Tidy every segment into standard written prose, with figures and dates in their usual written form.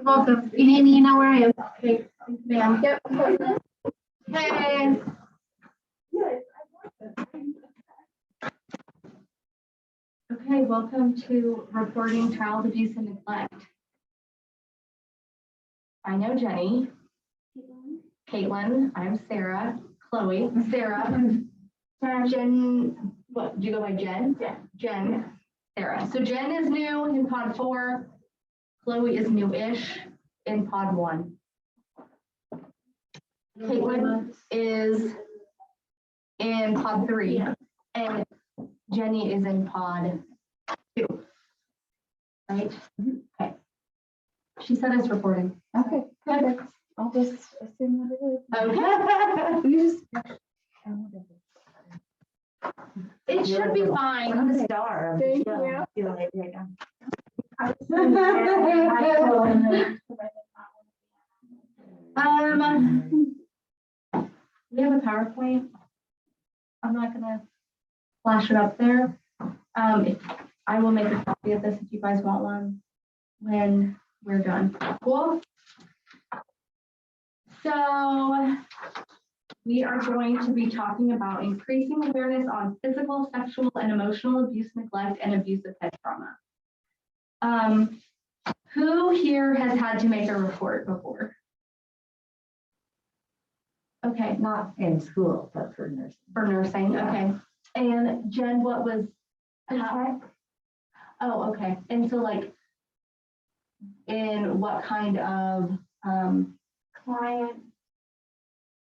Welcome. Amy, you know where I am. Okay, ma'am. Yep. Hey. Okay, welcome to reporting child abuse and neglect. I know Jenny. Caitlin. I'm Sarah. Chloe. Sarah. Jen. What? Do you go by Jen? Yeah. Jen. Sarah. So Jen is new in pod 4. Chloe is new-ish in pod 1. Caitlin is in pod 3. Yeah. And Jenny is in pod 2. Right? Okay. She said it's recording. Okay. Good. I'll just assume that it is. Okay. You just. It should be fine. I'm a star. Thank you. you. I feel like right now. We have a PowerPoint. I'm not gonna flash it up there. If I will make a copy of this if you guys want one when we're done. Cool. So we are going to be talking about increasing awareness on physical, sexual, and emotional abuse, neglect, and abusive pet trauma. Who here has had to make a report before? Okay. Not in school, but for nursing. For nursing, okay. And Jen, what was? Oh, okay. And so like, in what kind of client?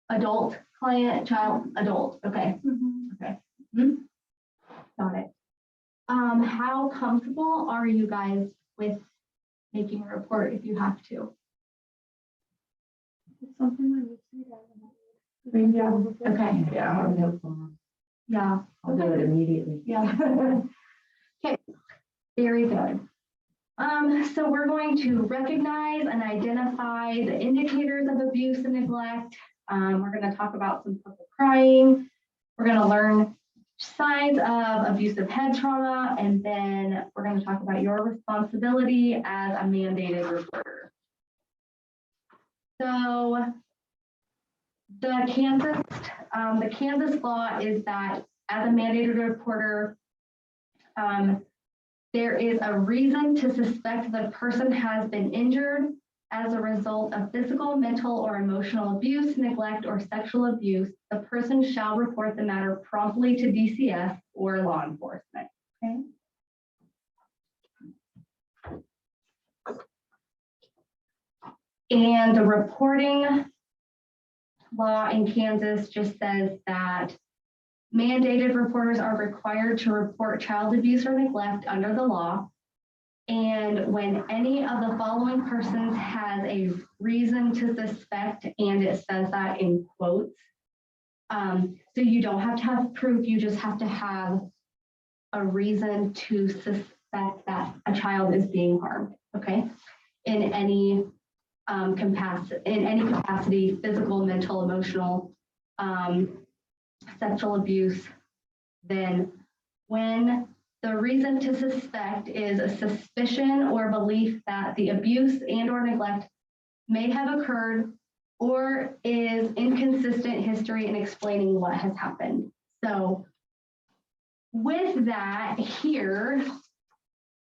Adult, client, child, adult, okay. Okay. Got it. How comfortable are you guys with making a report if you have to? It's something that we Yeah. Okay. Yeah, I have no problem. Yeah. I'll do it immediately. Yeah. Okay. Very good. So we're going to recognize and identify the indicators of abuse and neglect. We're going to talk about some purple crying. We're going to learn signs of abusive head trauma, and then we're going to talk about your responsibility as a mandated reporter. So the Kansas law is that as a mandated reporter, there is a reason to suspect the person has been injured as a result of physical, mental, or emotional abuse, neglect, or sexual abuse. The person shall report the matter promptly to DCF or law enforcement. Okay. And the reporting law in Kansas just says that mandated reporters are required to report child abuse or neglect under the law. And when any of the following persons has a reason to suspect, and it says that in quotes, so you don't have to have proof, you just have to have a reason to suspect that a child is being harmed, okay? In any capacity, physical, mental, emotional, sexual abuse, then when the reason to suspect is a suspicion or belief that the abuse and or neglect may have occurred or is inconsistent history in explaining what has happened. So with that here,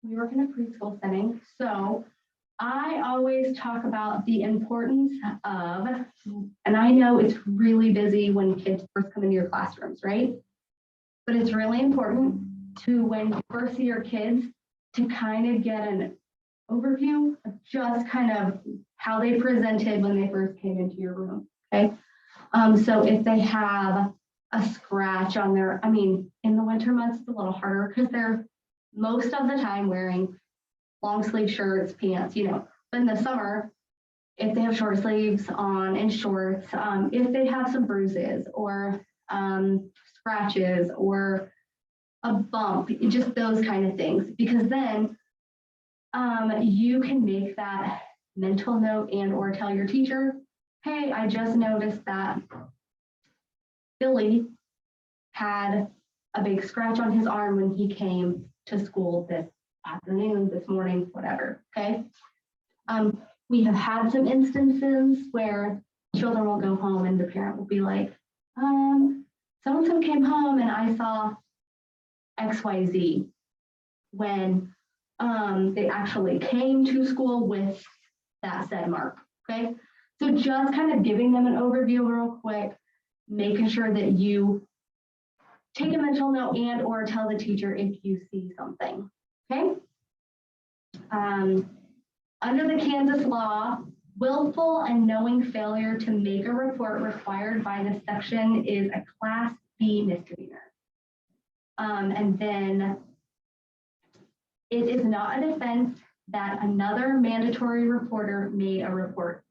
we work in a preschool setting. So I always talk about the importance of, and I know it's really busy when kids first come into your classrooms, right? But it's really important to, when you first see your kids, to kind of get an overview of just kind of how they presented when they first came into your room, okay? So if they have a scratch on their, I mean, in the winter months, it's a little harder because they're most of the time wearing long sleeve shirts, pants, you know, but in the summer, if they have short sleeves on and shorts, if they have some bruises or scratches or a bump, just those kind of things, because then you can make that mental note and or tell your teacher, hey, I just noticed that Billy had a big scratch on his arm when he came to school this afternoon, this morning, whatever, okay? we have had some instances where children will go home and the parent will be like, so-and-so came home and I saw XYZ when they actually came to school with that said mark, okay? So just kind of giving them an overview real quick, making sure that you take a mental note and or tell the teacher if you see something, okay? Under the Kansas law, willful and knowing failure to make a report required by this section is a Class B misdemeanor. And then it is not a defense that another mandatory reporter made a report.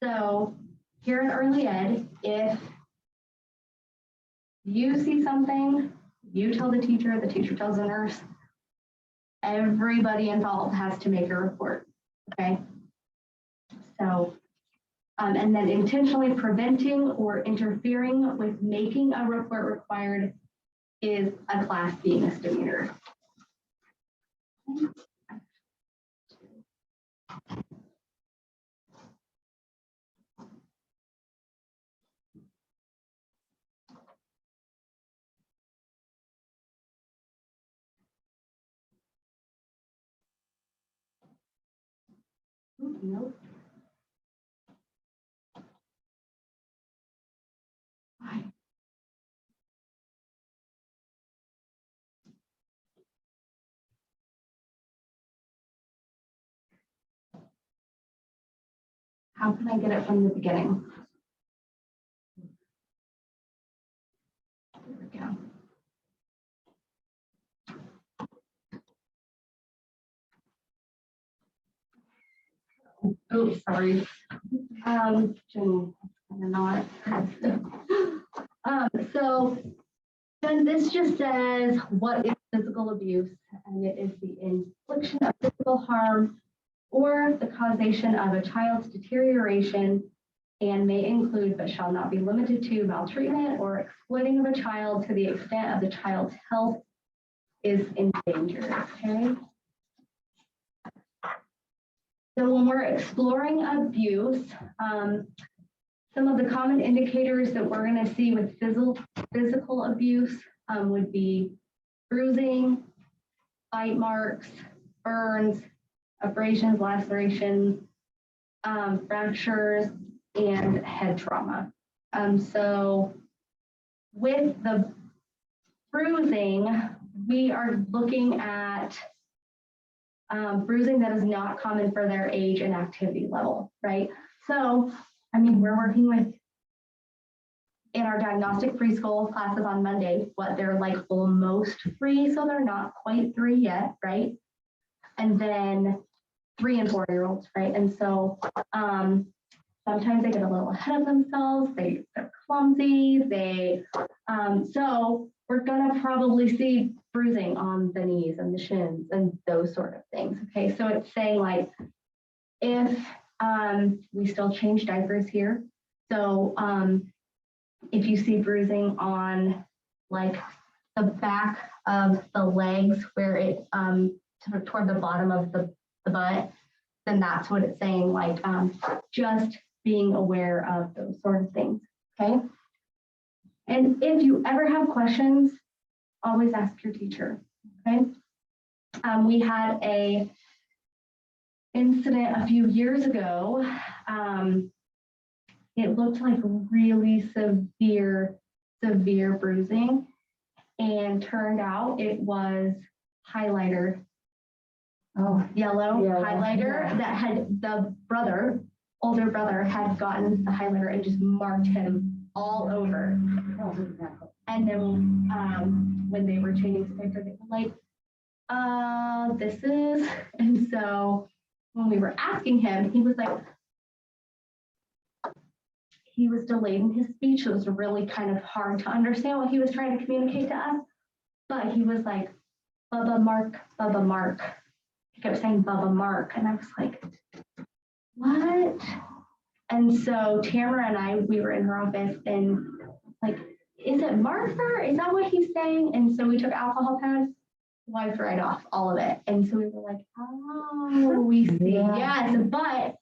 So here in early ed, if you see something, you tell the teacher tells the nurse, everybody involved has to make a report, okay? So, and then intentionally preventing or interfering with making a report required is a Class B misdemeanor. Nope. Why? How can I get it from the beginning? There we go. Oh, sorry. Not. So then this just says what is physical abuse, and it is the infliction of physical harm or the causation of a child's deterioration and may include but shall not be limited to maltreatment or exploiting of a child to the extent of the child's health is endangered, okay? So when we're exploring abuse, some of the common indicators that we're going to see with physical abuse would be bruising, bite marks, burns, abrasions, lacerations, fractures, and head trauma. So with the bruising, we are looking at bruising that is not common for their age and activity level, right? So, I mean, we're working with, in our diagnostic preschool classes on Monday, what they're like almost 3, so they're not quite 3 yet, right? And then 3 and 4-year-olds, right? And so sometimes they get a little ahead of themselves, they're clumsy, so we're gonna probably see bruising on the knees and the shins and those sort of things, okay? So it's saying like, if we still change diapers here, so if you see bruising on like the back of the legs where it toward the bottom of the butt, then that's what it's saying, like just being aware of those sort of things, okay? And if you ever have questions, always ask your teacher, okay? We had a incident a few years ago. It looked like really severe bruising, and turned out it was highlighter. Oh, yellow highlighter that had the older brother had gotten the highlighter and just marked him all over. And then when they were changing the paper, they were like, this is, and so when we were asking him, he was like, he was delayed in his speech. It was really kind of hard to understand what he was trying to communicate to us, but he was like, Bubba Mark. He kept saying Bubba Mark, and I was like, what? And so Tamara and I, we were in her office and like, is it Martha? Is that what he's saying? And so we took alcohol pads, wiped right off all of it. And so we were like, oh, we see. Yes, but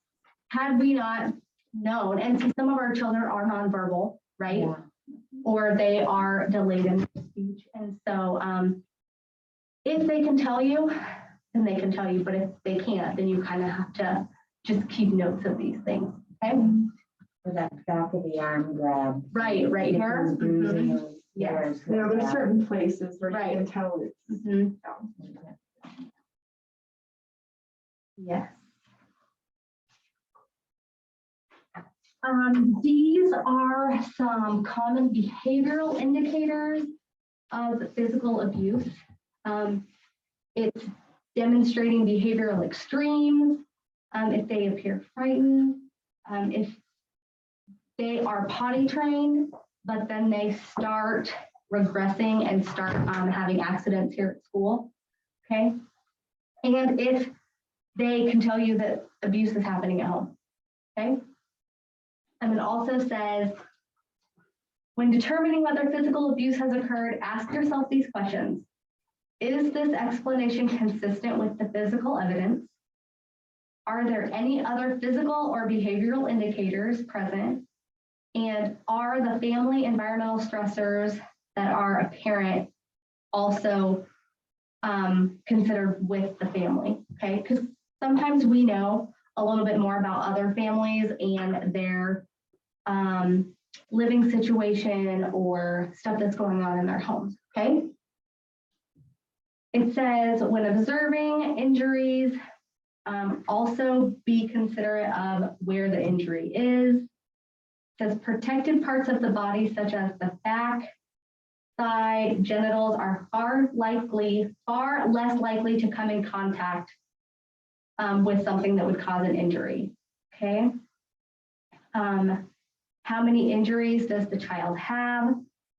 had we not known, and see, some of our children are nonverbal, right? Yeah. Or they are delayed in speech. And so if they can tell you, then they can tell you, but if they can't, then you kind of have to just keep notes of these things, okay? For that back of the arm grab. Right here. Bruising. Yes. There's certain places where Right. you can tell it's. Mhm. Yes. These are some common behavioral indicators of physical abuse. It's demonstrating behavioral extremes, if they appear frightened, if they are potty trained, but then they start regressing and start having accidents here at school, okay? And if they can tell you that abuse is happening at home, okay? And it also says, when determining whether physical abuse has occurred, ask yourself these questions. Is this explanation consistent with the physical evidence? Are there any other physical or behavioral indicators present? And are the family environmental stressors that are apparent also considered with the family, okay? Because sometimes we know a little bit more about other families and their living situation or stuff that's going on in their homes, okay? It says, when observing injuries, also be considerate of where the injury is. It says protected parts of the body, such as the back, thigh, genitals, are far less likely to come in contact with something that would cause an injury, okay? How many injuries does the child have?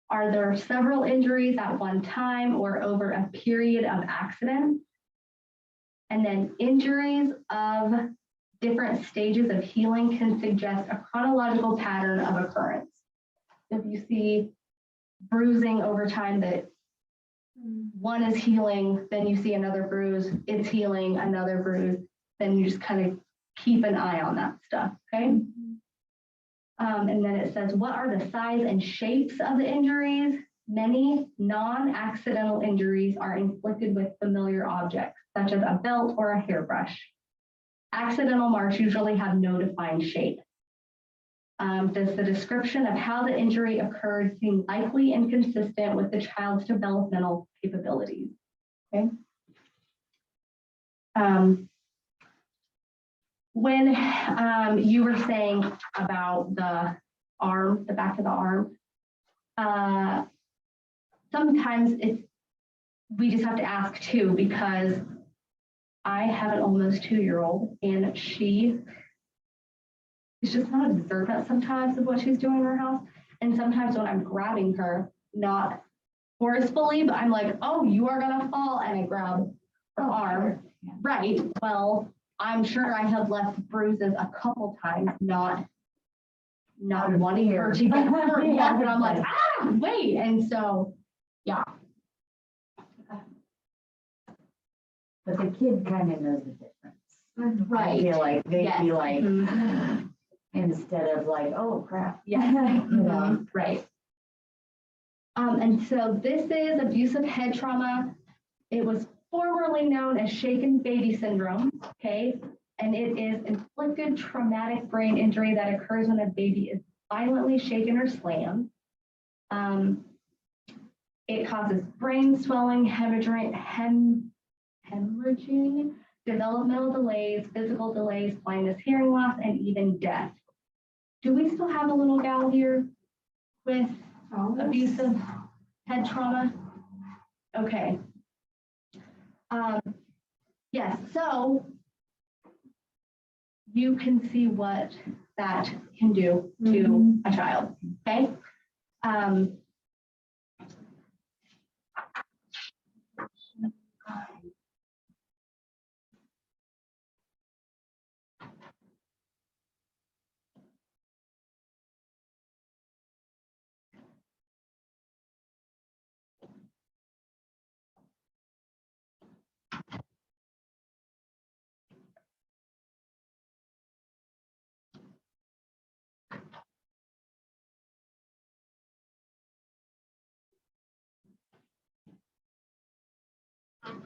Are there several injuries at one time or over a period of accident? And then injuries of different stages of healing can suggest a chronological pattern of occurrence. If you see bruising over time that one is healing, then you see another bruise, it's healing, another bruise, then you just kind of keep an eye on that stuff, okay? And then it says, what are the size and shapes of the injuries? Many non-accidental injuries are inflicted with familiar objects, such as a belt or a hairbrush. Accidental marks usually have no defined shape. Does the description of how the injury occurred seem likely and consistent with the child's developmental capabilities? Okay. When you were saying about the arm, the back of the arm, sometimes we just have to ask too, because I have an almost 2-year-old and she is just not observant sometimes of what she's doing in her house. And sometimes when I'm grabbing her, not forcefully, but I'm like, oh, you are gonna fall, and I grab her arm. Right, well, I'm sure I have left bruises a couple times, not wanting her to get hurt. Yeah, but I'm like, wait. And so, yeah. But the kid kind of knows the difference. I Right. feel like they Yes. feel like, Mhm. instead of like, oh crap. Yeah. You know? Mhm. Right. And so this is abusive head trauma. It was formerly known as shaken baby syndrome, okay? And it is inflicted traumatic brain injury that occurs when a baby is violently shaken or slammed. It causes brain swelling, hemorrhaging, developmental delays, physical delays, blindness, hearing loss, and even death. Do we still have a little gal here with abusive head trauma? Okay. Yes, so you can see what that can do to a child, okay?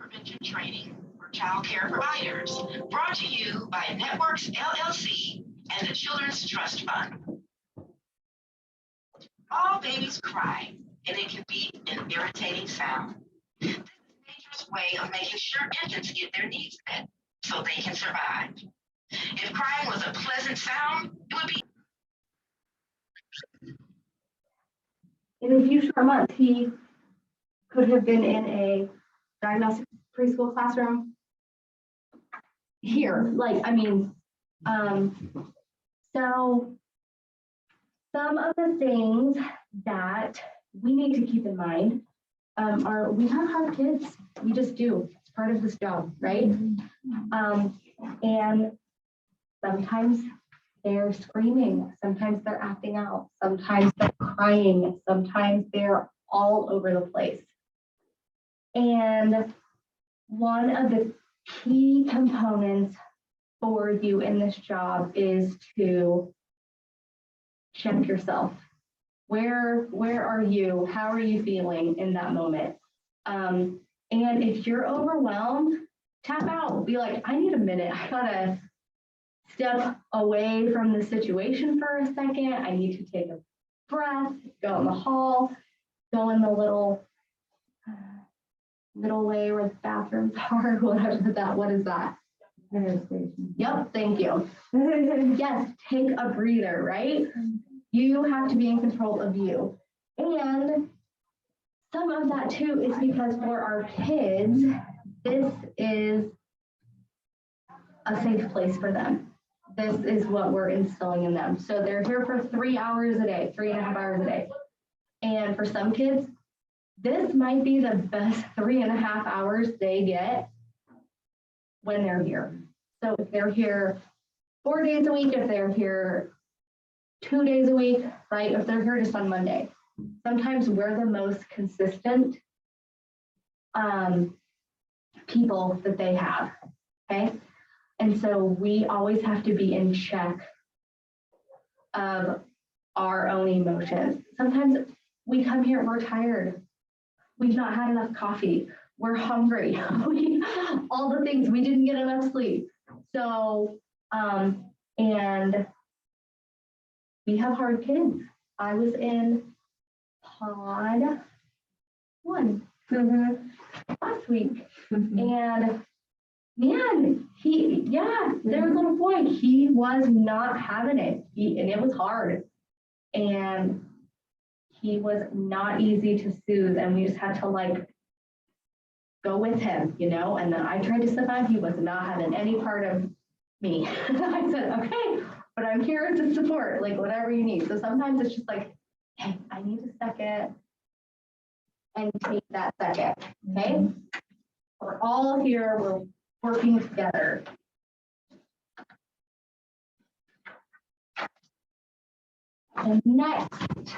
prevention training for child care providers, brought to you by Networks LLC and the Children's Trust Fund. All babies cry, and it can be an irritating sound. This is a dangerous way of making sure infants get their needs met so they can survive. If crying was a pleasant sound, it would be. In a few short months, he could have been in a diagnostic preschool classroom here. So some of the things that we need to keep in mind are we have hard kids. We just do. It's part of this job, right? And sometimes they're screaming, sometimes they're acting out, sometimes they're crying, sometimes they're all over the place. And one of the key components for you in this job is to check yourself. Where are you? How are you feeling in that moment? And if you're overwhelmed, tap out. Be like, I need a minute. I gotta step away from the situation for a second. I need to take a breath, go in the hall, go in the little way where the bathrooms are, what is that? Yep, thank you. Yes, take a breather, right? You have to be in control of you. And some of that too is because for our kids, this is a safe place for them. This is what we're instilling in them. So they're here for 3 hours a day, 3.5 hours a day. And for some kids, this might be the best 3.5 hours they get when they're here. So if they're here 4 days a week, if they're here 2 days a week, right? If they're here just on Monday, sometimes we're the most consistent people that they have, okay? And so we always have to be in check of our own emotions. Sometimes we come here, we're tired. We've not had enough coffee. We're hungry. All the things, we didn't get enough sleep. So, and we have hard kids. I was in pod 1 last week. And man, there was a little boy, he was not having it. And it was hard. And he was not easy to soothe. And we just had to go with him, and then I tried to survive. He was not having any part of me. I said, okay, but I'm here to support, whatever you need. So sometimes it's just hey, I need a second and take that second, okay? We're all here, we're working together. And next,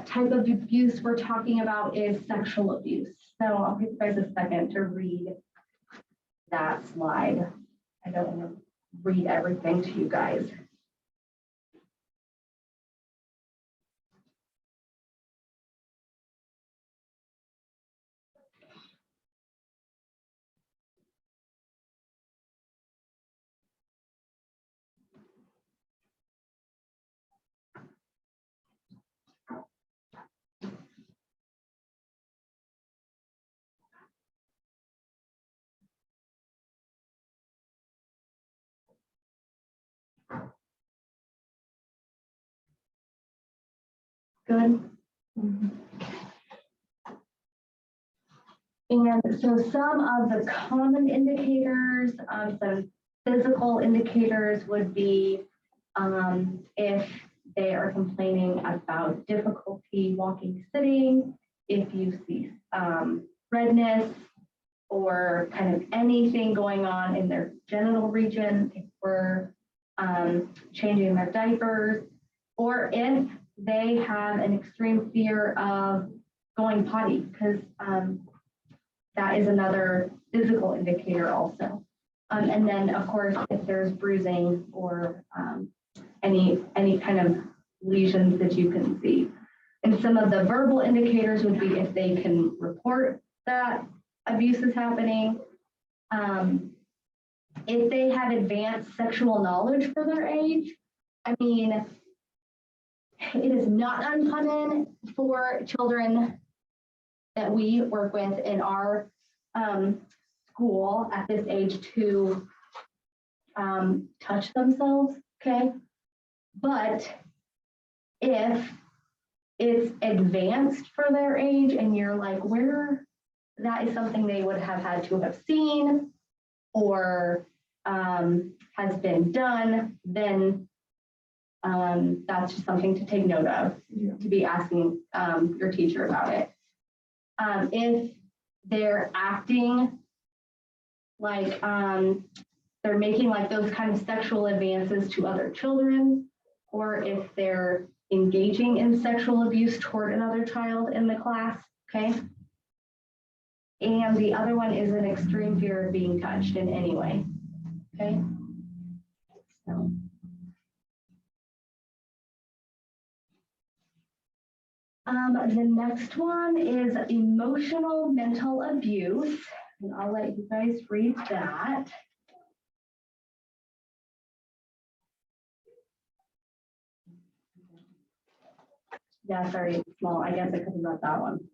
type of abuse we're talking about is sexual abuse. So I'll give you guys a second to read that slide. I don't want to read everything to you guys. Good. And so some of the common indicators, some physical indicators would be if they are complaining about difficulty walking, sitting, if you see redness or kind of anything going on in their genital region, if we're changing their diapers, or if they have an extreme fear of going potty, because that is another physical indicator also. And then of course, if there's bruising or any kind of lesions that you can see. And some of the verbal indicators would be if they can report that abuse is happening. If they have advanced sexual knowledge for their age. I mean, it is not uncommon for children that we work with in our school at this age to touch themselves, okay? But if it's advanced for their age and you're like, where, that is something they would have had to have seen or has been done, then that's just something to take note of, to be asking your teacher about it. If they're acting like they're making like those kind of sexual advances to other children, or if they're engaging in sexual abuse toward another child in the class, okay? And the other one is an extreme fear of being touched in any way, okay? So. The next one is emotional mental abuse, and I'll let you guys read that. Yeah, sorry, it's small. I guess I could have read that one.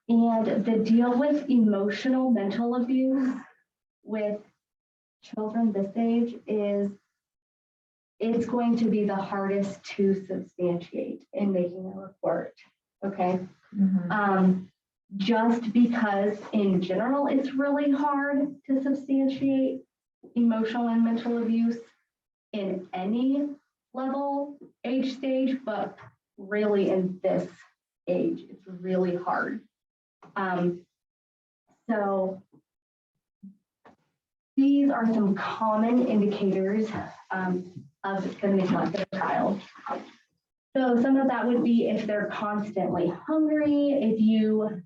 And the deal with emotional mental abuse with children this age is it's going to be the hardest to substantiate in making a report, okay? Just because in general, it's really hard to substantiate emotional and mental abuse in any level, age stage, but really in this age, it's really hard. So these are some common indicators of the neglect of a child. So some of that would be if they're constantly hungry, if you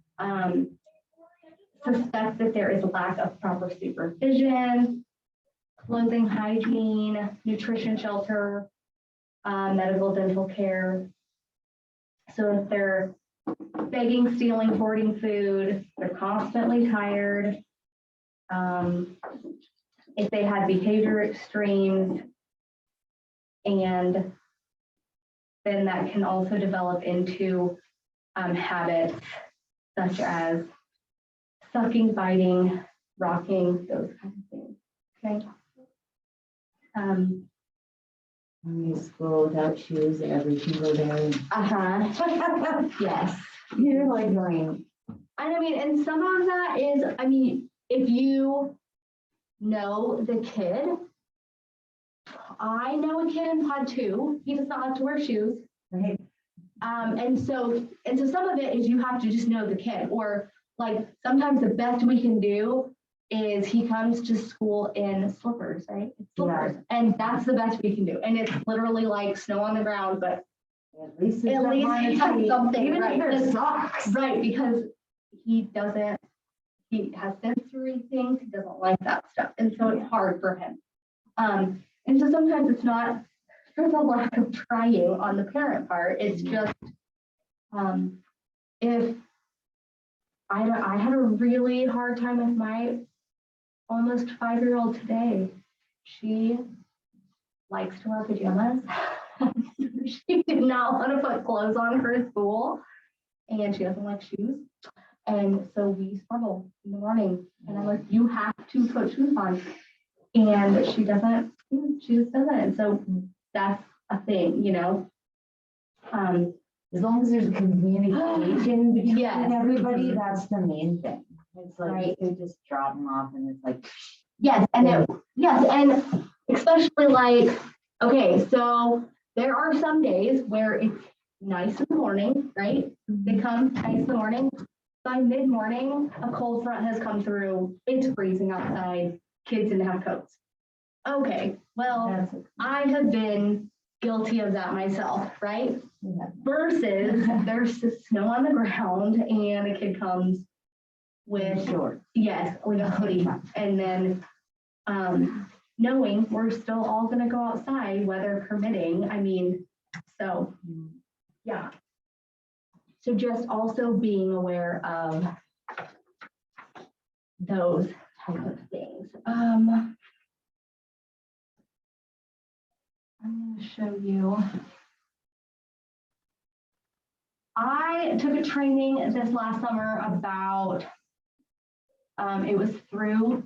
suspect that there is a lack of proper supervision, clothing hygiene, nutrition, shelter, medical, dental care. So if they're begging, stealing, hoarding food, they're constantly tired. If they had behavior extremes, and then that can also develop into habits such as sucking, biting, rocking, those kinds of things, okay? We school without shoes every single day. Yes. You're like going. And I mean, and some of that is, I mean, if you know the kid, I know a kid in pod 2, he does not have to wear shoes. Right. And so some of it is you have to just know the kid, or like sometimes the best we can do is he comes to school in slippers, right? Slippers. Yeah. And that's the best we can do. And it's literally like snow on the ground, but at least he has something, even right? if there's socks. Right, because he has sensory things, he doesn't like that stuff. And so it's hard for him. And so sometimes it's not for the lack of trying on the parent part, it's just, if I had a really hard time with my almost 5-year-old today. She likes to wear pajamas. She did not want to put clothes on for school, and she doesn't like shoes. And so we struggle in the morning, and I'm like, you have to put shoes on. And she doesn't, she just doesn't. And so that's a thing, you know. As long as there's communication between Yes. everybody, that's the main thing. It's like Right. they just drop them off and it's like, Yes, and especially like, okay, so there are some days where it's nice in the morning, right? They come nice in the morning, by mid-morning, a cold front has come through. It's freezing outside. Kids didn't have coats. Okay, well, That's, I have been guilty of that myself, right? yeah. Versus there's snow on the ground and a kid comes with, Short. yes, like a hoodie. And then knowing we're still all gonna go outside, weather permitting, I mean, so, yeah. So just also being aware of those type of things. I'm gonna show you. I took a training this last summer about, it was through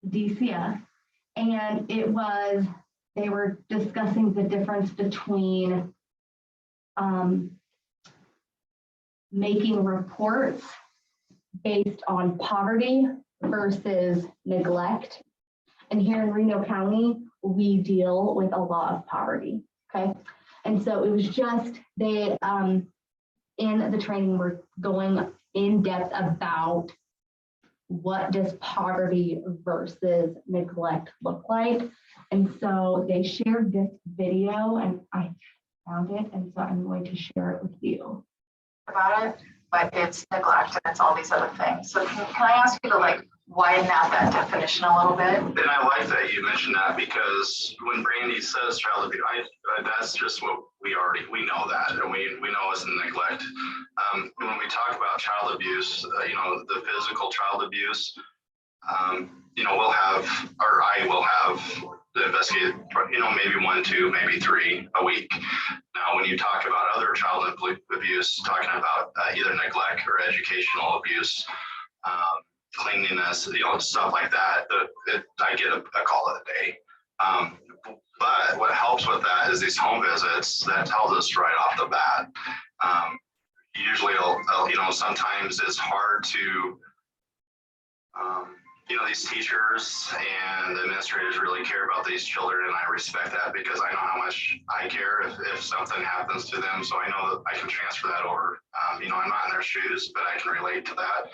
DCF, and they were discussing the difference between making reports based on poverty versus neglect. And here in Reno County, we deal with a lot of poverty, okay? And so it was just, they, in the training, we're going in depth about what does poverty versus neglect look like. And so they shared this video and I found it, and so I'm going to share it with you. About it, but it's neglect and it's all these other things. So can I ask you to like widen out that definition a little bit? And I like that you mentioned that, because when Brandy says child abuse, that's just what we know that, and we know it's neglect. When we talk about child abuse, the physical child abuse, we'll have, or I will have to investigate, maybe 1, 2, maybe 3 a week. Now, when you talk about other child abuse, talking about either neglect or educational abuse, cleanliness, stuff like that, I get a call of the day. But what helps with that is these home visits that tells us right off the bat. Usually, sometimes it's hard to, these teachers and the administrators really care about these children, and I respect that because I know how much I care if something happens to them. So I know that I can transfer that over. I'm not in their shoes, but I can relate to that.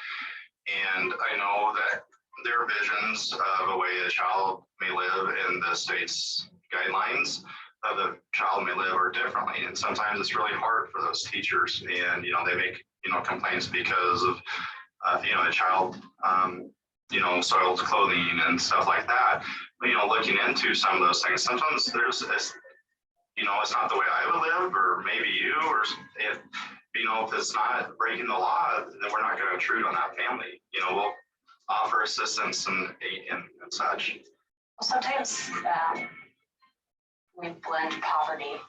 And I know that their visions of a way a child may live in the state's guidelines of the child may live are differently. And sometimes it's really hard for those teachers. And, they make, complaints because of, a child, soiled clothing and stuff like that. Looking into some of those things, sometimes there's this, it's not the way I would live, or maybe you, or if it's not breaking the law, then we're not going to intrude on that family. We'll offer assistance and such. Well, sometimes we blend poverty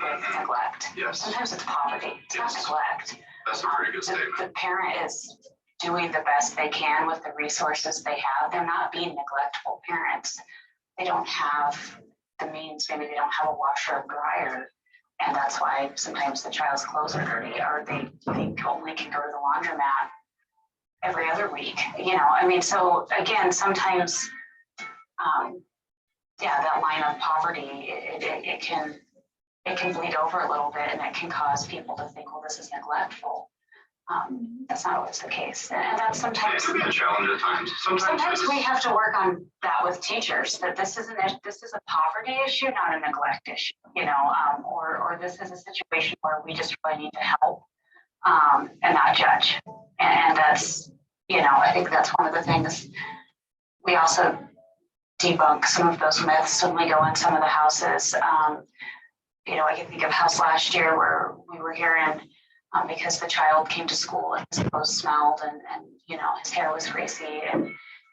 with neglect. Yes. Sometimes it's poverty, it's not neglect. That's a pretty good statement. The parent is doing the best they can with the resources they have. They're not being neglectful parents. They don't have the means, maybe they don't have a washer or dryer. And that's why sometimes the child's clothes are dirty, or they only can go to the laundromat every other week. So again, sometimes, that line of poverty, it can bleed over a little bit, and it can cause people to think, well, this is neglectful. That's not always the case, and that's sometimes. It can be a challenge at times. Sometimes we have to work on that with teachers. That this is a poverty issue, not a neglect issue. Or this is a situation where we just really need to help and not judge. And that's, I think that's one of the things. We also debunk some of those myths when we go in some of the houses. I can think of a house last year where we were hearing. Because the child came to school and his clothes smelled and his hair was greasy, and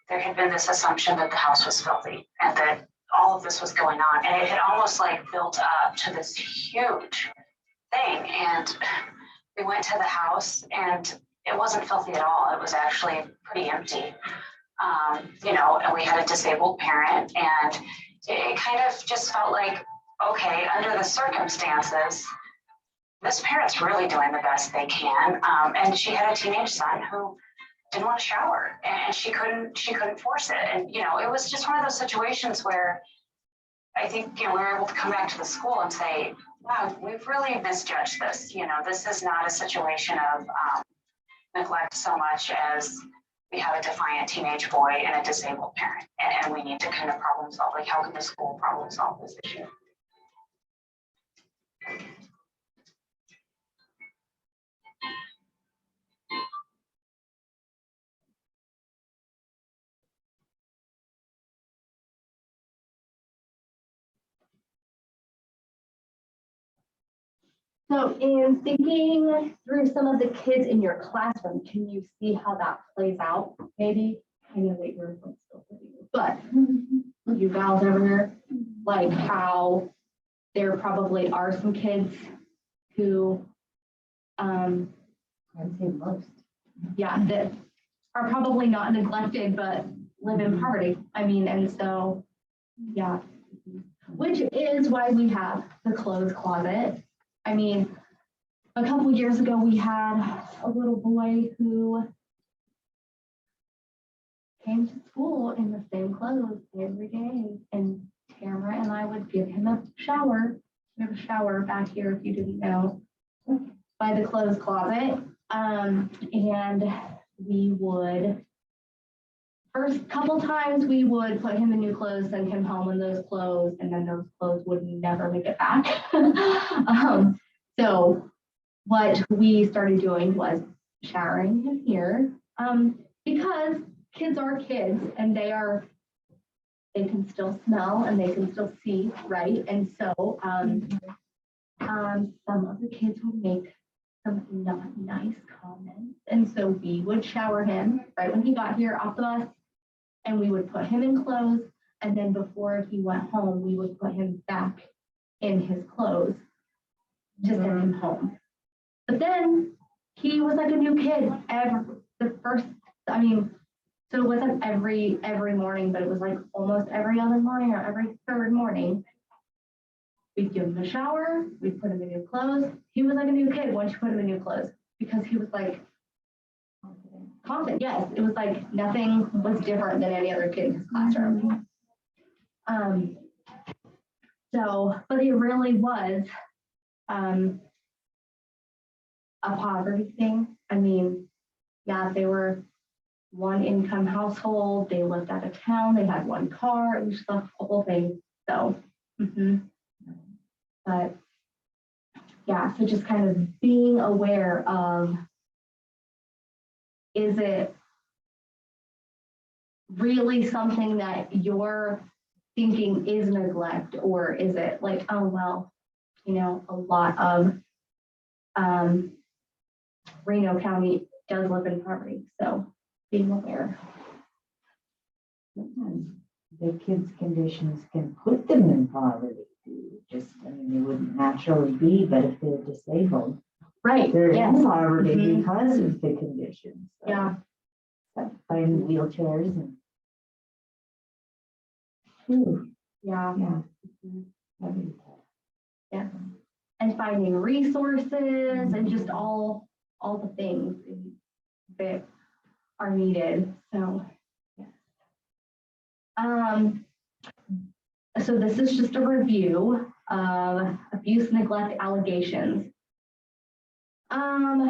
there had been this assumption that the house was filthy and that all of this was going on, and it had almost like built up to this huge thing. And we went to the house and it wasn't filthy at all. It was actually pretty empty, and we had a disabled parent, and it kind of just felt like, okay, under the circumstances, this parent's really doing the best they can. And she had a teenage son who didn't want to shower, and she couldn't force it. And, it was just one of those situations where I think, we were able to come back to the school and say, wow, we've really misjudged this. This is not a situation of neglect so much as we have a defiant teenage boy and a disabled parent, and we need to kind of problem solve, like how can the school problem solve this issue? So in thinking through some of the kids in your classroom, can you see how that plays out? Maybe, I know that you're still sitting, but you gals over here, like how there probably are some kids who, I'd say most. yeah, that are probably not neglected, but live in poverty. I mean, and so, yeah, which is why we have the clothes closet. I mean, a couple years ago, we had a little boy who came to school in the same clothes every day, and Tamara and I would give him a shower. We have a shower back here, if you didn't know, by the clothes closet. And we would, first couple times, we would put him in new clothes, send him home in those clothes, and then those clothes would never make it back. So what we started doing was showering him here, because kids are kids, and they can still smell and they can still see, right? And so some of the kids would make some not nice comments, and so we would shower him right when he got here off the bus, and we would put him in clothes, and then before he went home, we would put him back in his clothes to send him home. But then he was like a new kid so it wasn't every morning, but it was like almost every other morning or every third morning. We'd give him a shower, we'd put him in new clothes. He was like a new kid once you put him in new clothes, because he was like confident. Yes, it was like nothing was different than any other kid in his classroom. But it really was a poverty thing. I mean, yeah, they were one income household, they lived out of town, they had one car, it was just the whole thing. So, but yeah, so just kind of being aware of, is it really something that you're thinking is neglect, or is it like, oh, well, a lot of Reno County does live in poverty, so being aware. Sometimes the kids' conditions can put them in poverty. They wouldn't naturally be, but if they're disabled, Right. they're Yes. in poverty because of the conditions. So Yeah. like finding wheelchairs and. Whew, Yeah. yeah. That'd be tough. Yeah. And finding resources and just all the things that are needed. So, yeah. So this is just a review of abuse, neglect allegations.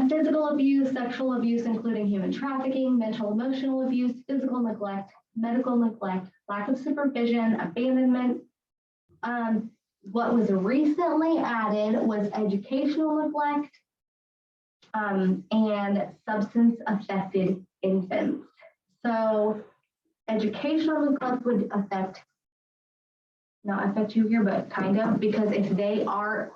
Physical abuse, sexual abuse, including human trafficking, mental, emotional abuse, physical neglect, medical neglect, lack of supervision, abandonment. What was recently added was educational neglect, and substance affected infants. So educational neglect would not affect you here, but kind of, because if they are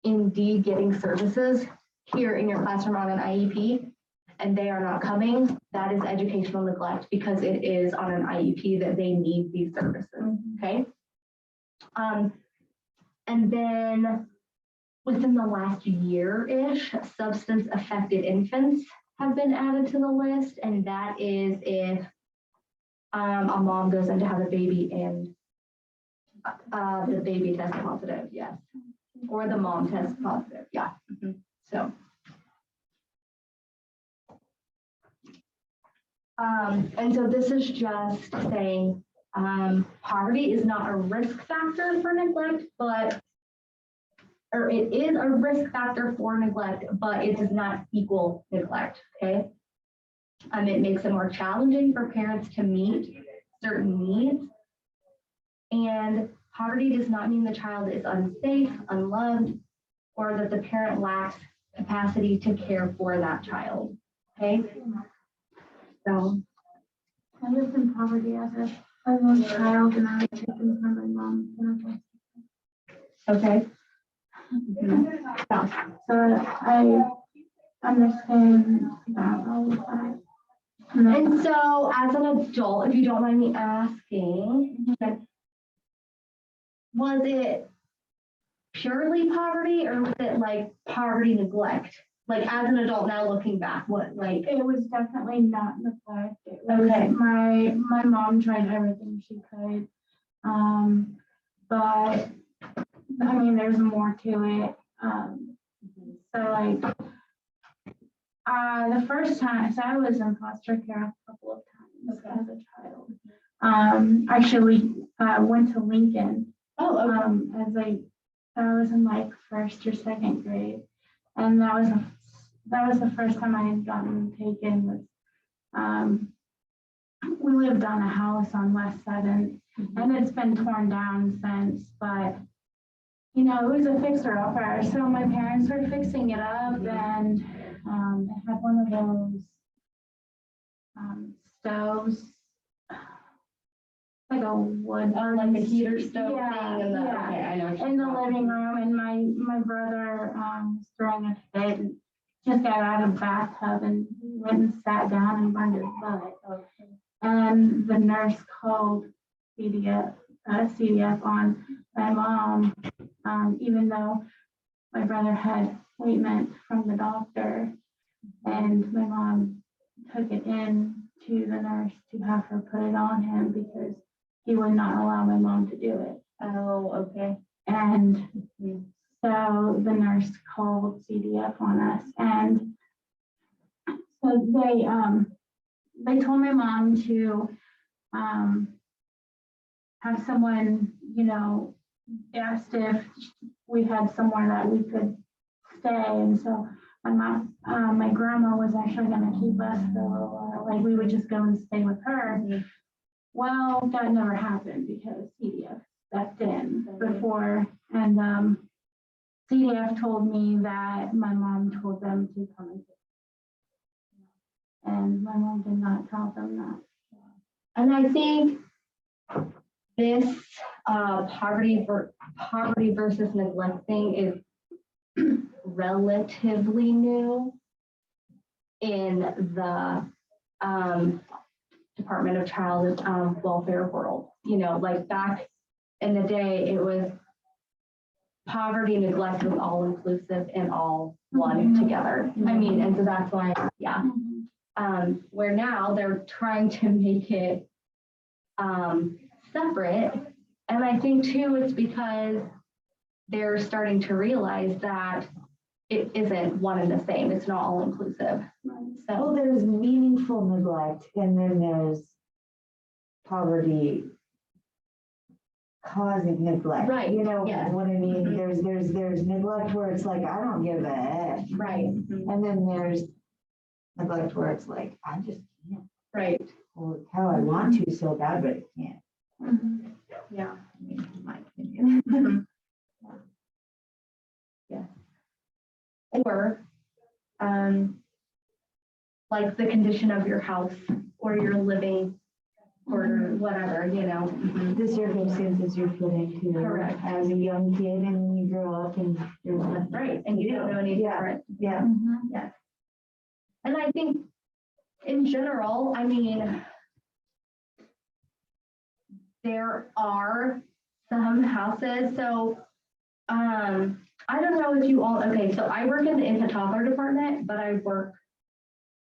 indeed getting services here in your classroom on an IEP and they are not coming, that is educational neglect, because it is on an IEP that they need these services, okay? And then within the last year-ish, substance affected infants have been added to the list, and that is if a mom goes in to have a baby and the baby tests positive, yes, or the mom tests positive, yeah. So, and so this is just saying poverty is not a risk factor for neglect, or it is a risk factor for neglect, but it does not equal neglect, okay? It makes it more challenging for parents to meet certain needs. And poverty does not mean the child is unsafe, unloved, or that the parent lacks capacity to care for that child. Okay? So, I lived in poverty as a child, and I was taken from my mom when okay. I was so I understand that all of that. And so, as an adult, if you don't mind me asking, was it purely poverty or was it like poverty neglect? Like as an adult now looking back, what like, It was definitely not neglect. It was Okay. my mom tried everything she could. But I mean, there's more to it. So like, the first time, so I was in foster care a couple of times as a child. Actually, went to Lincoln. oh, okay. I was in like first or second grade, and that was the first time I had gotten taken. We lived on a house on West 7th, and it's been torn down since, but you know, it was a fixer-upper, so my parents were fixing it up, and it had one of those stoves, like a wood, Like a heater stove yeah, thing in the, yeah. okay, I know. what in the you're talking living room, and my brother was throwing a fit, and just got out of the bathtub and went and sat down and burned his butt. And the nurse called CDF on my mom, even though my brother had appointment from the doctor, and my mom took it in to the nurse to have her put it on him because he would not allow my mom to do it. Oh, okay. And so the nurse called CDF on us, and so they told my mom to have someone, you know, asked if we had somewhere that we could stay, and so my mom, my grandma was actually going to keep us for a little while, like we would just go and stay with her. Well, that never happened because CDF stepped in before, and CDF told me that my mom told them to come and take me. And my mom did not tell them that. And I think this poverty versus neglect thing is relatively new in the Department of Child Welfare world. You know, like back in the day, it was poverty, neglect was all inclusive and all one together. I mean, and so that's why, yeah. Where now they're trying to make it separate. And I think too, it's because they're starting to realize that it isn't one and the same. It's not all inclusive. Well, So, there's meaningful neglect, and then there's poverty causing neglect. Right, You know yes. what I mean? Mhm. There's neglect where it's like, I don't give a F. right, And then there's neglect where it's like, I just can't. right. Holy cow, I want to so bad, but I can't. Yeah. I mean, in my opinion. Or like the condition of your house or your living quarter, whatever, you know. The circumstances you're put into. Correct. As a young kid, and you grow up and there's nothing. Right, and you don't know any Yeah. different. Yeah. Yes. And I think in general, I mean, there are some houses, so I don't know if you all, okay, so I work in the infant toddler department, but I work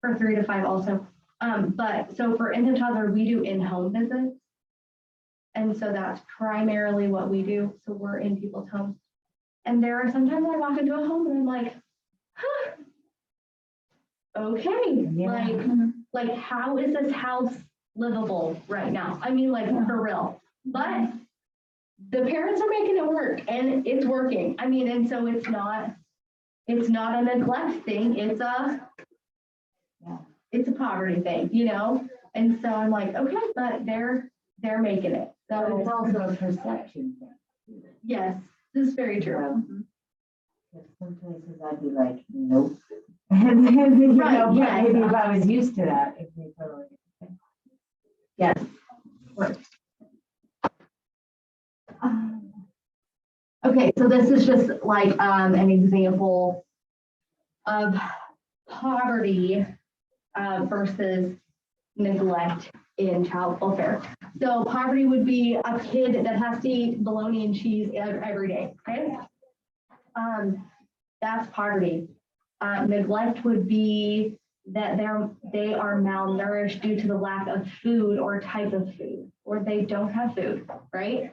for 3 to 5 also. But so for infant toddler, we do in-home visits. And so that's primarily what we do. So we're in people's homes. And there are sometimes I walk into a home and I'm like, huh, okay, Yeah. like how is this house livable right now? I mean, like for real. But the parents are making it work and it's working. I mean, and so it's not a neglect thing. it's a poverty thing, you know? And so I'm like, okay, but they're making it. But it's So, also a perception thing. yes, this is very true. Because some places I'd be like, nope. And then, you Right, know, but yes. maybe if I was used to that, it'd be totally different. Yes. of course. Okay, so this is just like an example of poverty versus neglect in child welfare. So poverty would be a kid that has to eat bologna and cheese every day, okay? That's poverty. Neglect would be that they are malnourished due to the lack of food or type of food, or they don't have food, right?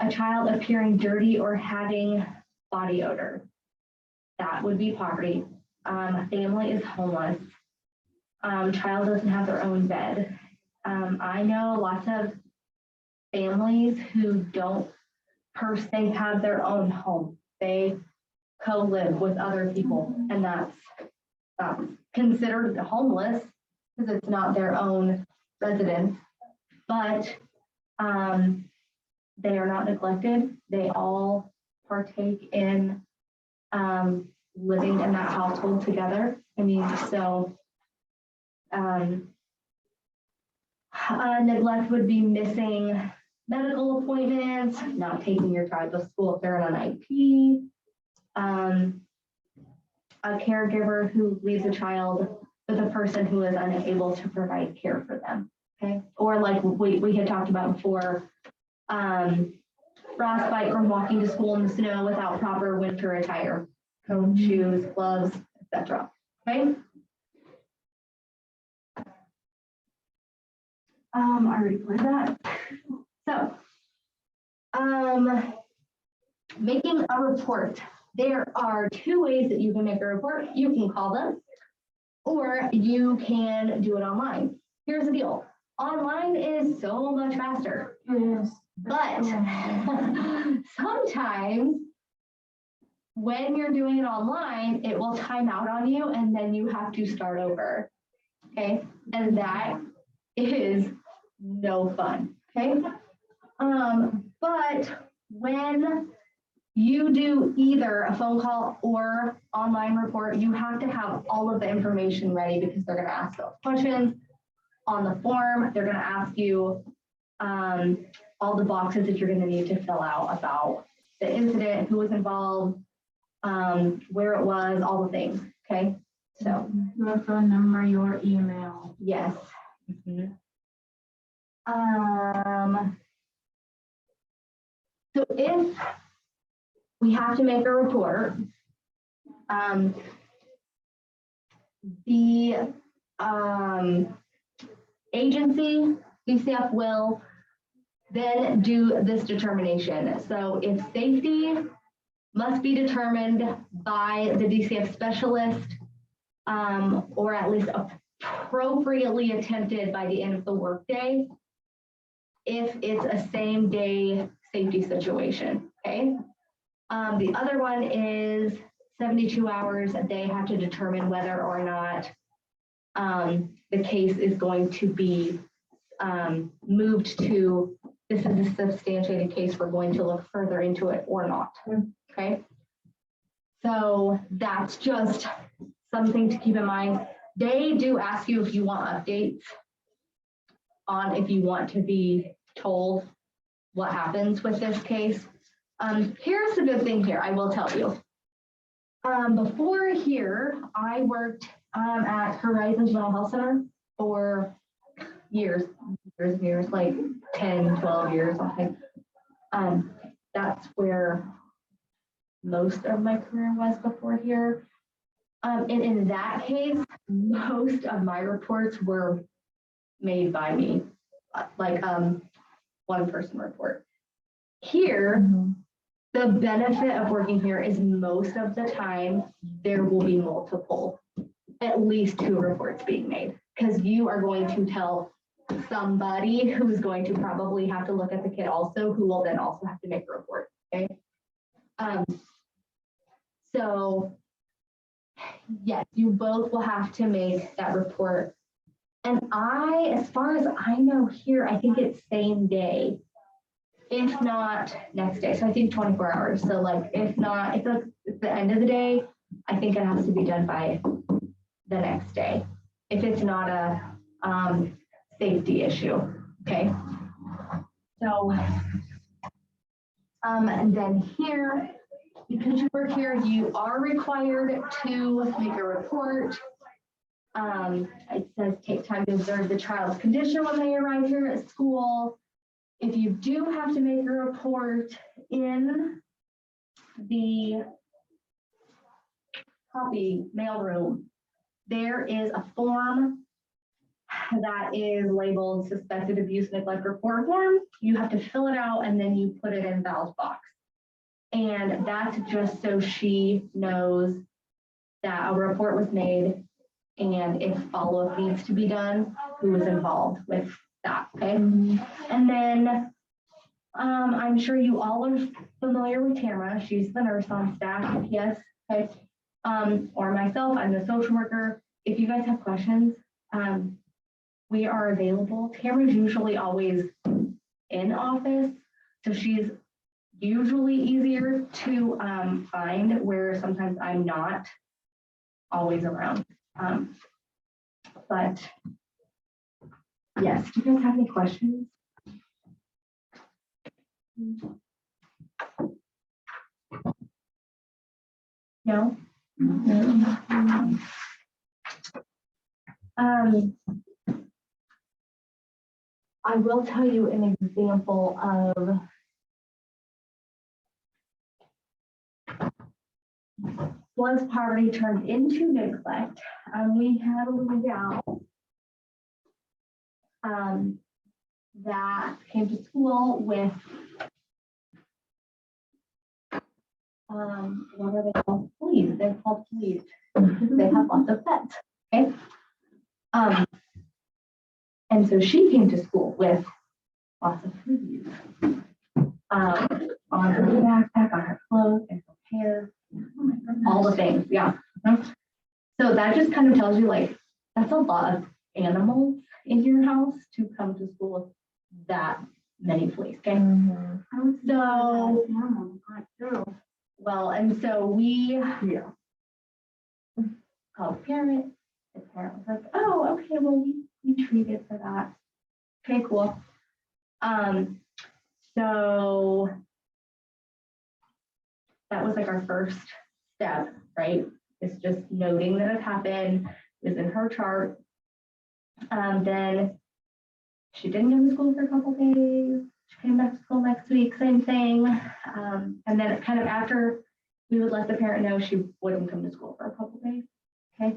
A child appearing dirty or having body odor. That would be poverty. A family is homeless. Child doesn't have their own bed. I know lots of families who don't per se have their own home. They co-live with other people, and that's considered homeless because it's not their own residence. But they are not neglected. They all partake in living in that household together. I mean, so neglect would be missing medical appointments, not taking your child to school if they're on an IP, a caregiver who leaves a child with a person who is unable to provide care for them. Okay, or like we had talked about before, frostbite from walking to school in the snow without proper winter attire, coat, shoes, gloves, etc. Okay. I already played that. So, making a report. There are two ways that you can make a report. You can call them, or you can do it online. Here's the deal. Online is so much faster. Yes. But sometimes when you're doing it online, it will time out on you and then you have to start over. Okay. And that is no fun. Okay. But when you do either a phone call or online report, you have to have all of the information ready because they're going to ask those questions on the form. They're going to ask you all the boxes that you're going to need to fill out about the incident, who was involved, where it was, all the things. Okay. So Your phone number, your email. yes. So if we have to make a report, the agency, DCF will then do this determination. So if safety must be determined by the DCF specialist, or at least appropriately attempted by the end of the workday, if it's a same day safety situation, okay? The other one is 72 hours. They have to determine whether or not the case is going to be moved to, this is a substantiated case, we're going to look further into it or not, okay? So that's just something to keep in mind. They do ask you if you want updates on if you want to be told what happens with this case. Here's the good thing here, I will tell you. Before here, I worked at Horizons Mental Health Center for years, like 10, 12 years, something. That's where most of my career was before here. And in that case, most of my reports were made by me, like one person report. Here, the benefit of working here is most of the time there will be multiple, at least 2 reports being made, because you are going to tell somebody who's going to probably have to look at the kid also, who will then also have to make a report, okay? So Yes, you both will have to make that report. And as far as I know here, I think it's same day, if not next day. So I think 24 hours. So like, if not, if it's the end of the day, I think it has to be done by the next day. If it's not a safety issue, okay? So, and then here, because you work here, you are required to make a report. It says take time to observe the child's condition when they arrive here at school. If you do have to make a report in the copy mailroom, there is a form that is labeled suspected abuse neglect report form. You have to fill it out and then you put it in Val's box. And that's just so she knows that a report was made and if follow-up needs to be done, who was involved with that, okay? And then I'm sure you all are familiar with Tamara. She's the nurse on staff, yes, okay? Or myself, I'm the social worker. If you guys have questions, we are available. Tamara's usually always in office, so she's usually easier to find, where sometimes I'm not always around. But yes, do you guys have any questions? No? I will tell you an example of was poverty turned into neglect. We had a little gal that came to school with what are they called? Fleas. They're called fleas. They have lots of pets. Okay. And so she came to school with lots of fleas on her backpack, on her clothes, and her hair, all the things. Yeah. So that just kind of tells you, like, that's a lot of animals in your house to come to school with that many fleas. Okay. So, well, and so we called the parent. The parent was like, oh, okay, well, we treated for that. Okay, cool. So that was like our first step, right? It's just noting that it happened, is in her chart. Then she didn't go to school for a couple days. She came back to school next week, same thing. And then kind of after we would let the parent know, she wouldn't come to school for a couple days. Okay.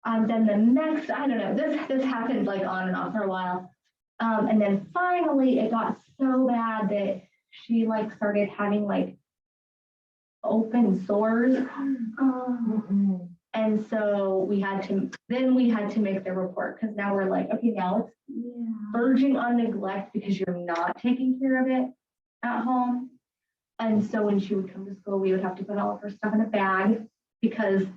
Then the next, I don't know, this happened like on and off for a while. And then finally it got so bad that she like started having like open sores. And so we had to make the report, because now we're like, okay, now it's verging on neglect because you're not taking care of it at home. And so when she would come to school, we would have to put all of her stuff in a bag, because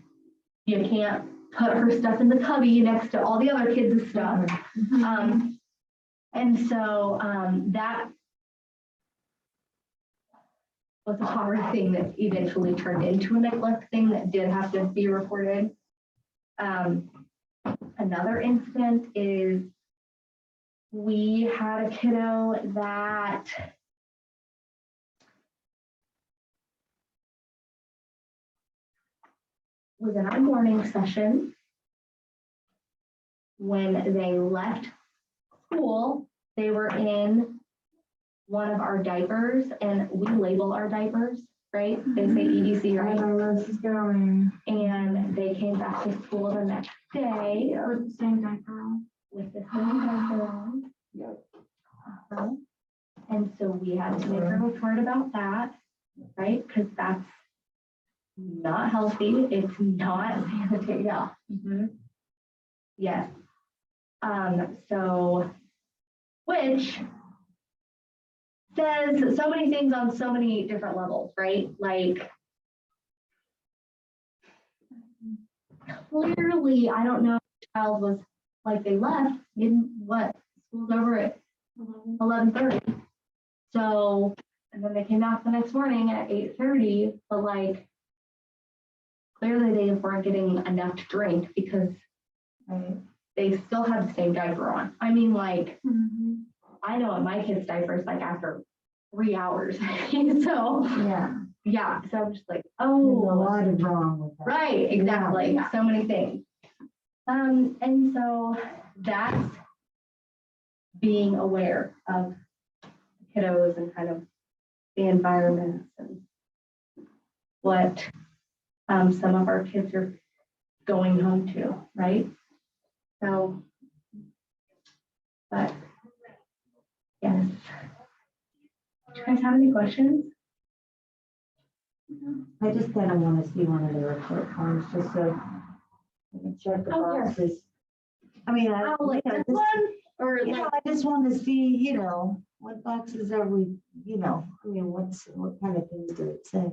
you can't put her stuff in the cubby next to all the other kids' stuff. And so that was a hard thing that eventually turned into a neglect thing that did have to be reported. Another incident is we had a kiddo that was in our morning session. When they left school, they were in one of our diapers, and we label our diapers, right? They say EDC, right? I know where this is going. And they came back to school the next day With the same diaper on. with the same diaper on. And so we had to make a report about that, right? Because that's not healthy. It's not sanitary. Yeah. Yes. So, which says so many things on so many different levels, right? Like, clearly, I don't know if the child was like they left, in what, school's over at 11:30. So, and then they came back the next morning at 8:30, but like, clearly they weren't getting enough to drink because they still had the same diaper on. I mean, like, I know in my kids' diapers, like after 3 hours. So, Yeah, yeah, so I'm just like, there's a oh, lot of wrong with that. right, exactly. Yeah. So many things. And so that's being aware of kiddos and kind of the environments and what some of our kids are going home to, right? So, but yes. Do you guys have any questions? I just kind of want to see one of the report cards, just so I can check the Oh, here. boxes. I mean, I, Oh, like you know, this just- one? Or you like, know, I just want to see, what boxes are we, I mean, what kind of things do it say?